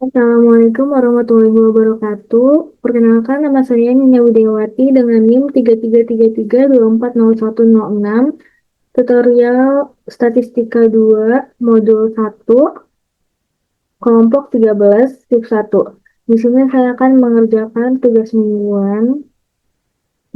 Assalamualaikum warahmatullahi wabarakatuh. Perkenalkan, nama saya Nina Widewati dengan NIM 3333240106. Tutorial Statistika 2, Modul 1, Kelompok 13, Tip 1. Di sini saya akan mengerjakan tugas mingguan.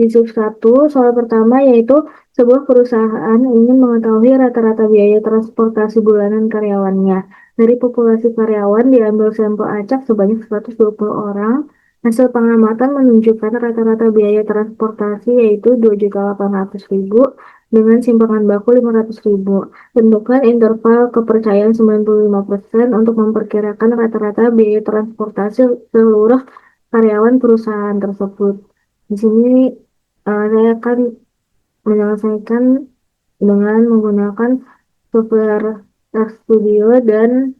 Di sub 1, soal pertama yaitu sebuah perusahaan ingin mengetahui rata-rata biaya transportasi bulanan karyawannya. Dari populasi karyawan diambil sampel acak sebanyak 120 orang. Hasil pengamatan menunjukkan rata-rata biaya transportasi yaitu 2.800.000 dengan simpangan baku 500.000. Tentukan interval kepercayaan 95% untuk memperkirakan rata-rata biaya transportasi seluruh karyawan perusahaan tersebut. Di sini saya akan menyelesaikan dengan menggunakan software RStudio dan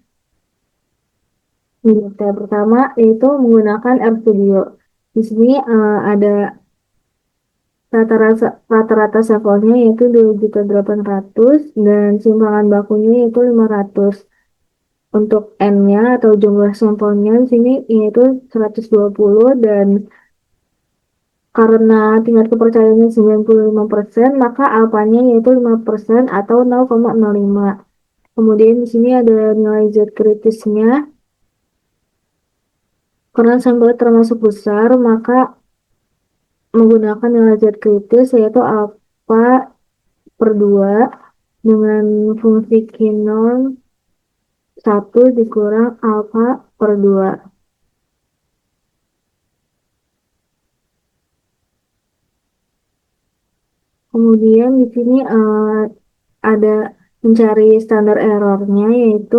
step pertama yaitu menggunakan RStudio. Di sini ada rata-rata sampelnya yaitu 2.800.000 dan simpangan bakunya yaitu 500. Untuk N-nya atau jumlah sampelnya di sini yaitu 120 dan karena tingkat kepercayaannya 95%, maka alfanya yaitu 5% atau 0,05. Kemudian di sini ada nilai Z kritisnya. Karena sampel termasuk besar, maka menggunakan nilai Z kritis yaitu alfa per 2 dengan fungsi Q0 1 dikurang alfa per 2. Kemudian di sini ada mencari standar errornya yaitu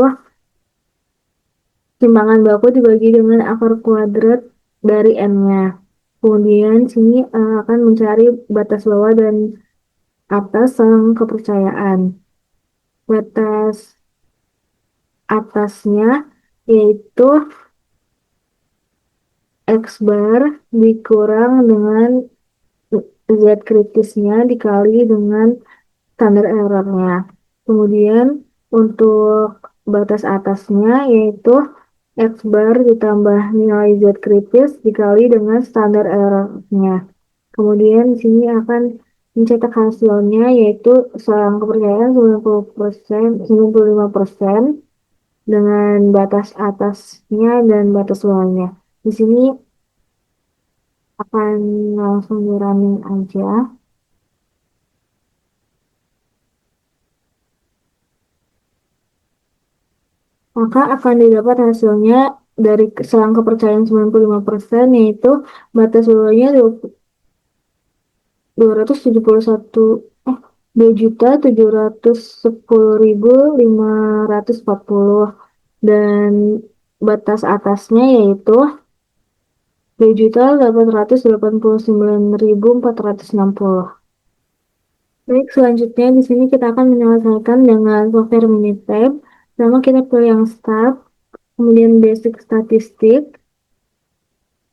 simpangan baku dibagi dengan akar kuadrat dari N-nya. Kemudian sini akan mencari batas bawah dan atas selang kepercayaan. Batas atasnya yaitu X bar dikurang dengan Z kritisnya dikali dengan standar errornya. Kemudian untuk batas atasnya yaitu X bar ditambah nilai Z kritis dikali dengan standar errornya. Kemudian di sini akan mencetak hasilnya yaitu selang kepercayaan 90%, 95% dengan batas atasnya dan batas bawahnya. Di sini akan langsung di running aja. Maka akan didapat hasilnya dari selang kepercayaan 95% yaitu batas bawahnya 271 2.710.540 dan batas atasnya yaitu 2.889.460. Baik, selanjutnya di sini kita akan menyelesaikan dengan software Minitab. Pertama kita pilih yang Start, kemudian Basic Statistik,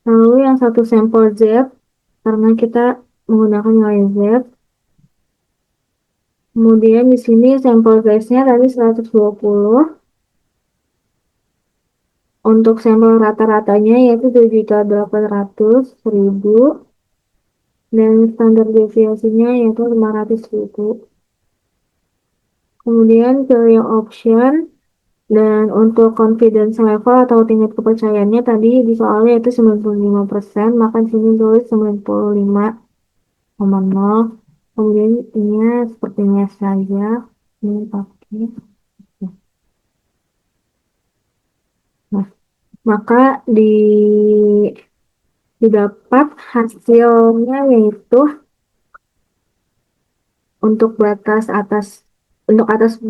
lalu yang satu sampel Z, karena kita menggunakan nilai Z. Kemudian di sini sampel size-nya tadi 120. Untuk sampel rata-ratanya yaitu 2.800.000 dan standar deviasinya yaitu 500.000. Kemudian pilih yang option dan untuk confidence level atau tingkat kepercayaannya tadi di soalnya itu 95%, maka di sini tulis 95,0. Kemudian ini sepertinya saja ini pakai. Nah, maka didapat hasilnya yaitu untuk batas atas untuk atas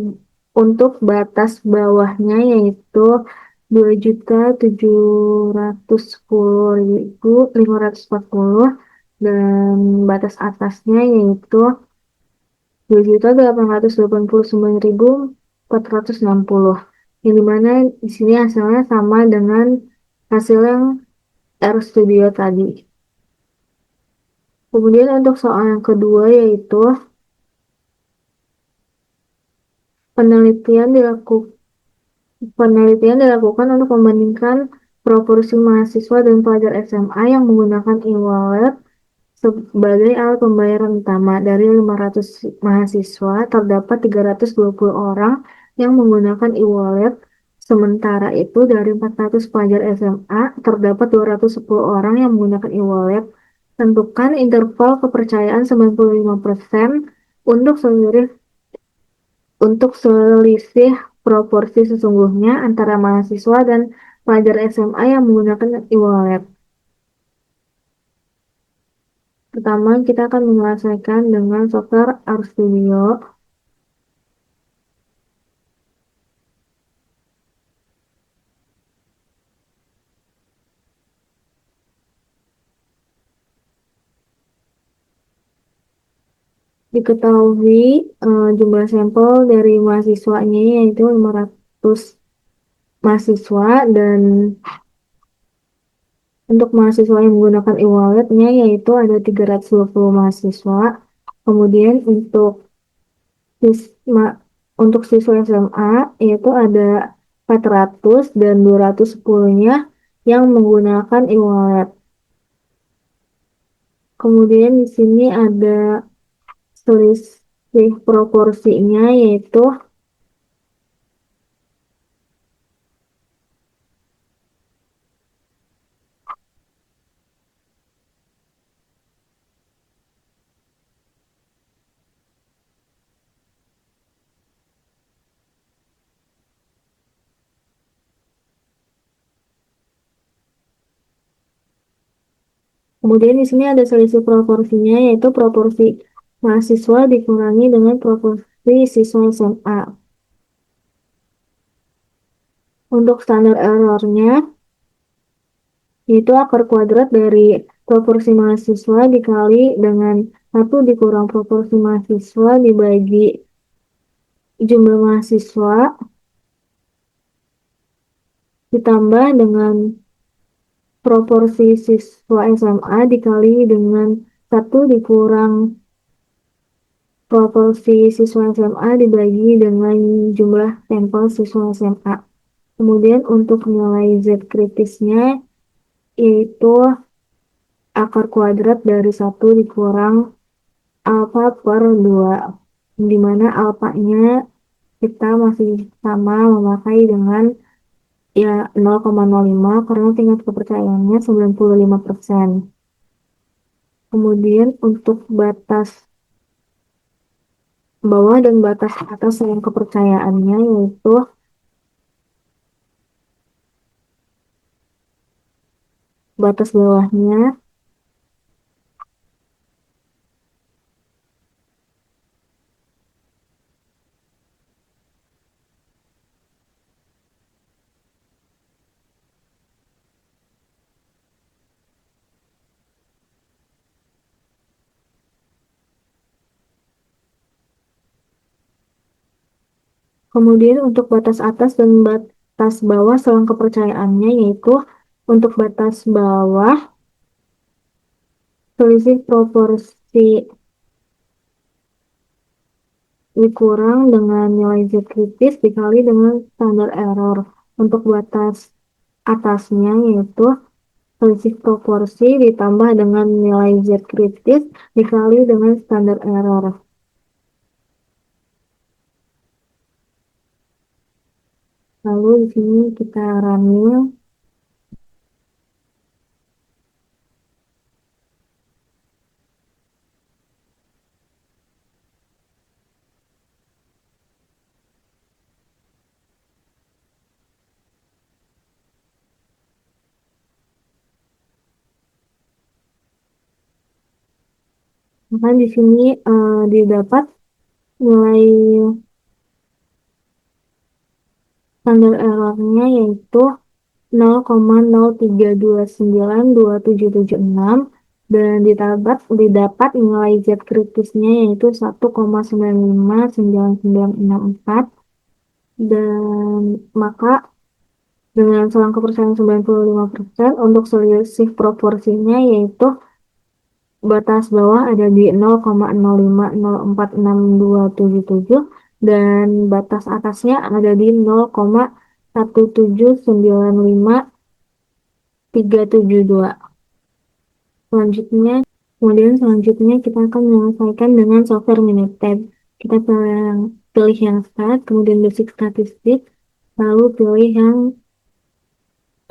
untuk batas bawahnya yaitu 2.710.540 dan batas atasnya yaitu 2.889.460, yang dimana di sini hasilnya sama dengan hasil yang RStudio tadi. Kemudian untuk soal yang kedua yaitu penelitian Penelitian dilakukan untuk membandingkan proporsi mahasiswa dan pelajar SMA yang menggunakan e-wallet sebagai alat pembayaran utama. Dari 500 mahasiswa, terdapat 320 orang yang menggunakan e-wallet. Sementara itu, dari 400 pelajar SMA, terdapat 210 orang yang menggunakan e-wallet. Tentukan interval kepercayaan 95% untuk selisih proporsi sesungguhnya antara mahasiswa dan pelajar SMA yang menggunakan e-wallet. Pertama, kita akan menyelesaikan dengan software RStudio. Diketahui jumlah sampel dari mahasiswanya yaitu 500 mahasiswa, dan untuk mahasiswa yang menggunakan e-walletnya yaitu ada 320 mahasiswa. Kemudian sisma, untuk siswa SMA yaitu ada 400 dan 210-nya yang menggunakan e-wallet. Kemudian di sini ada selisih proporsinya yaitu kemudian di sini ada selisih proporsinya yaitu proporsi mahasiswa dikurangi dengan proporsi siswa SMA. Untuk standar errornya yaitu akar kuadrat dari proporsi mahasiswa dikali dengan 1 dikurang proporsi mahasiswa dibagi jumlah mahasiswa ditambah dengan proporsi siswa SMA dikali dengan 1 dikurang proporsi siswa SMA dibagi dengan jumlah sampel siswa SMA. Kemudian untuk nilai Z kritisnya yaitu akar kuadrat dari 1 dikurang alfa per 2, di mana alfanya kita masih sama memakai dengan ya 0,05 karena tingkat kepercayaannya 95%. Kemudian untuk batas bawah dan batas atas yang kepercayaannya yaitu batas bawahnya kemudian untuk batas atas dan batas bawah selang kepercayaannya yaitu untuk batas bawah selisih proporsi dikurang dengan nilai Z kritis dikali dengan standar error. Untuk batas atasnya yaitu selisih proporsi ditambah dengan nilai Z kritis dikali dengan standar error. Lalu di sini kita running. Maka di sini didapat nilai standar errornya yaitu 0,0329276 dan didapat nilai Z kritisnya yaitu 1,959964, dan maka dengan selang kepercayaan 95% untuk selisih proporsinya yaitu batas bawah ada di 0,05046277 dan batas atasnya ada di 1795372. Selanjutnya kita akan menyelesaikan dengan software Minitab. Kita pilih yang start, kemudian basic statistik, lalu pilih yang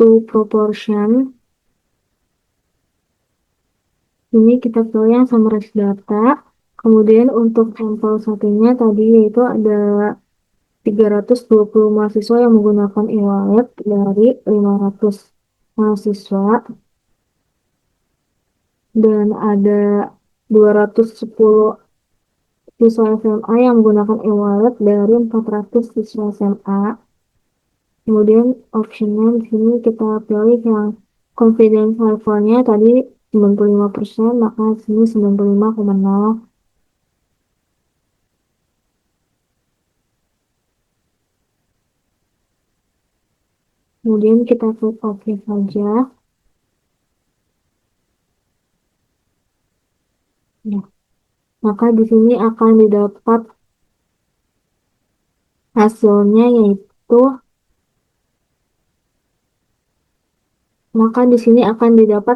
to proportion. Ini kita pilih yang summarize data. Kemudian untuk sampel satunya tadi yaitu ada 320 mahasiswa yang menggunakan e-wallet dari 500 mahasiswa, dan ada 210 siswa SMA yang menggunakan e-wallet dari 400 siswa SMA. Kemudian optionnya di sini kita pilih yang confidence levelnya tadi 95%, maka di sini 95,0. Kemudian kita klik OK saja. Nah, maka di sini akan didapat hasilnya yaitu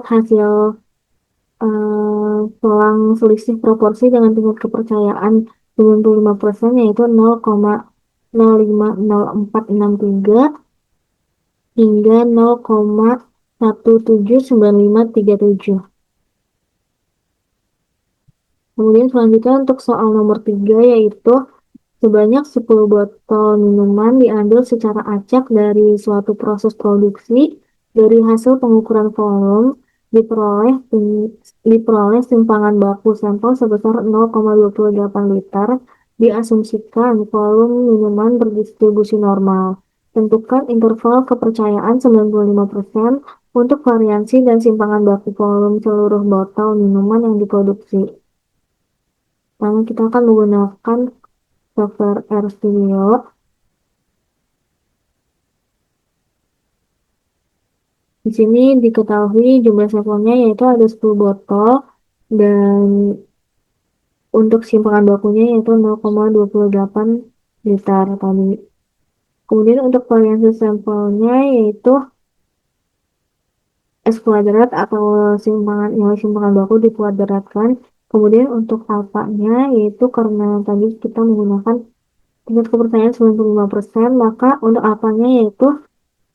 hasil selang selisih proporsi dengan tingkat kepercayaan 95% yaitu 0,050463 hingga 0,179537. Kemudian selanjutnya untuk soal nomor 3 yaitu sebanyak 10 botol minuman diambil secara acak dari suatu proses produksi. Dari hasil pengukuran volume diperoleh simpangan baku sampel sebesar 0,28 liter. Diasumsikan volume minuman berdistribusi normal. Tentukan interval kepercayaan 95% untuk variansi dan simpangan baku volume seluruh botol minuman yang diproduksi. Pertama, kita akan menggunakan software RStudio. Di sini diketahui jumlah sampelnya yaitu ada 10 botol dan untuk simpangan bakunya yaitu 0,28 liter tadi. Kemudian untuk variasi sampelnya yaitu S kuadrat atau nilai simpangan baku dikuadratkan. Kemudian untuk alfanya yaitu karena tadi kita menggunakan tingkat kepercayaan 95%, maka untuk alfanya yaitu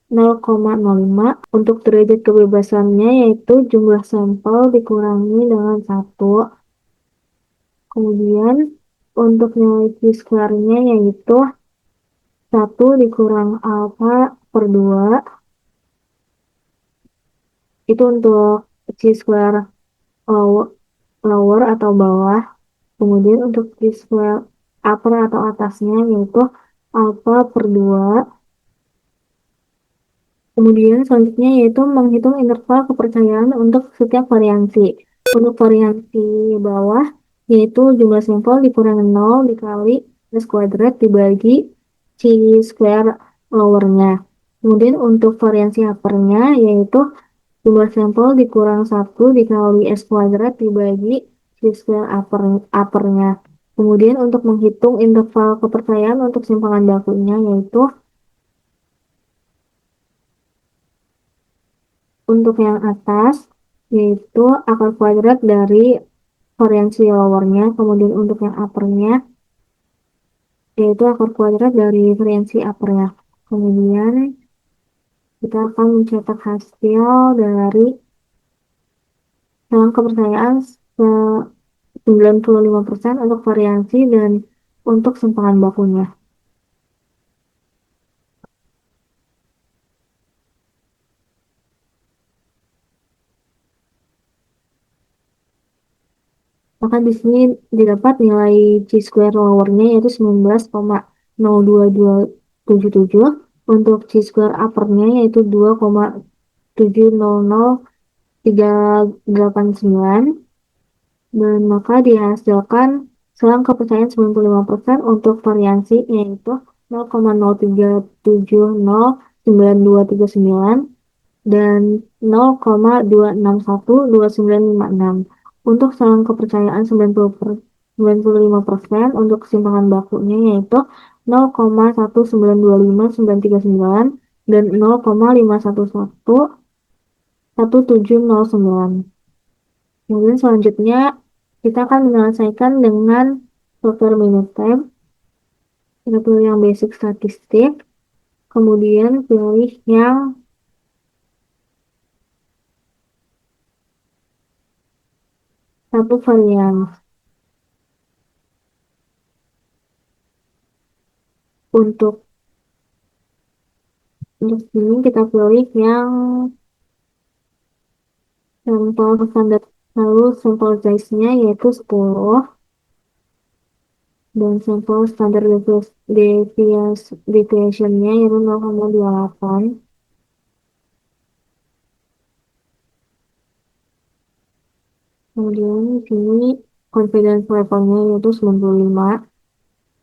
0,05. Untuk derajat kebebasannya yaitu jumlah sampel dikurangi dengan 1. Kemudian untuk nilai Q-square-nya yaitu 1 dikurang alfa per 2. Itu untuk Q-square lower atau bawah. Kemudian untuk Q-square upper atau atasnya yaitu alfa per 2. Kemudian selanjutnya yaitu menghitung interval kepercayaan untuk setiap variansi. Untuk variansi bawah yaitu jumlah sampel dikurangi 0 dikali S kuadrat dibagi C-square lowernya. Kemudian untuk variansi uppernya yaitu jumlah sampel dikurang 1 dikali S kuadrat dibagi C-square uppernya. Kemudian untuk menghitung interval kepercayaan untuk simpangan bakunya yaitu untuk yang atas yaitu akar kuadrat dari variansi lowernya. Kemudian untuk yang uppernya yaitu akar kuadrat dari variansi uppernya. Kemudian kita akan mencetak hasil dari selang kepercayaan 95% untuk variansi dan untuk simpangan bakunya. Maka di sini didapat nilai C-square lowernya yaitu 19,02277. Untuk C-square uppernya yaitu 2,700389. Dan maka dihasilkan selang kepercayaan 95% untuk variansi yaitu 0,03709239 dan 0,2612956. Untuk selang kepercayaan 95% untuk simpangan bakunya yaitu 0,1925939 dan 0,5111709. Kemudian selanjutnya kita akan menyelesaikan dengan struktur minute time. Kita pilih yang basic statistik, kemudian pilih yang satu varian. Untuk sini kita pilih yang sampel standar, lalu sampel size-nya yaitu 10 dan sampel standar deviation-nya yaitu 0,28. Kemudian di sini confidence level-nya yaitu 95,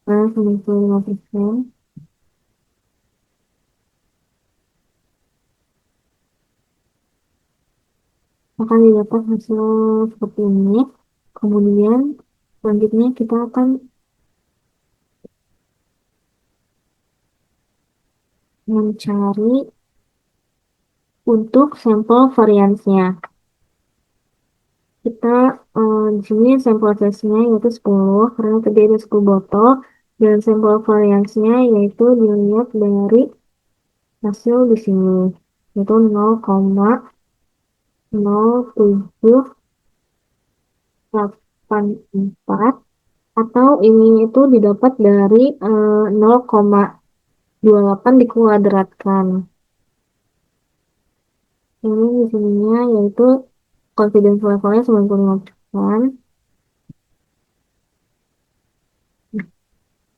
95%. Akan didapat hasil seperti ini. Kemudian selanjutnya kita akan mencari untuk sampel variansnya. Kita di sini sampel size-nya yaitu 10 karena terdiri dari 10 botol, dan sampel variansnya yaitu dilihat dari hasil di sini yaitu 0,0784, atau ini itu didapat dari 0,28 dikuadratkan. Ini di sininya yaitu confidence levelnya 95%.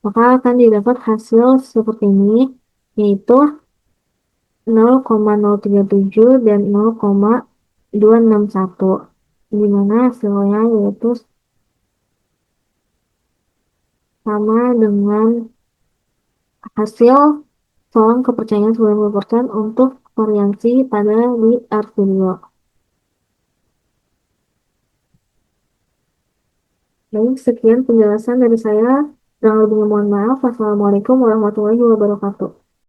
Maka akan didapat hasil seperti ini, yaitu 0,037 dan 0,261, di mana hasilnya yaitu sama dengan hasil soal kepercayaan 90% untuk variansi pada di RStudio. Baik, sekian penjelasan dari saya. Kurang lebihnya mohon maaf. Wassalamualaikum warahmatullahi wabarakatuh.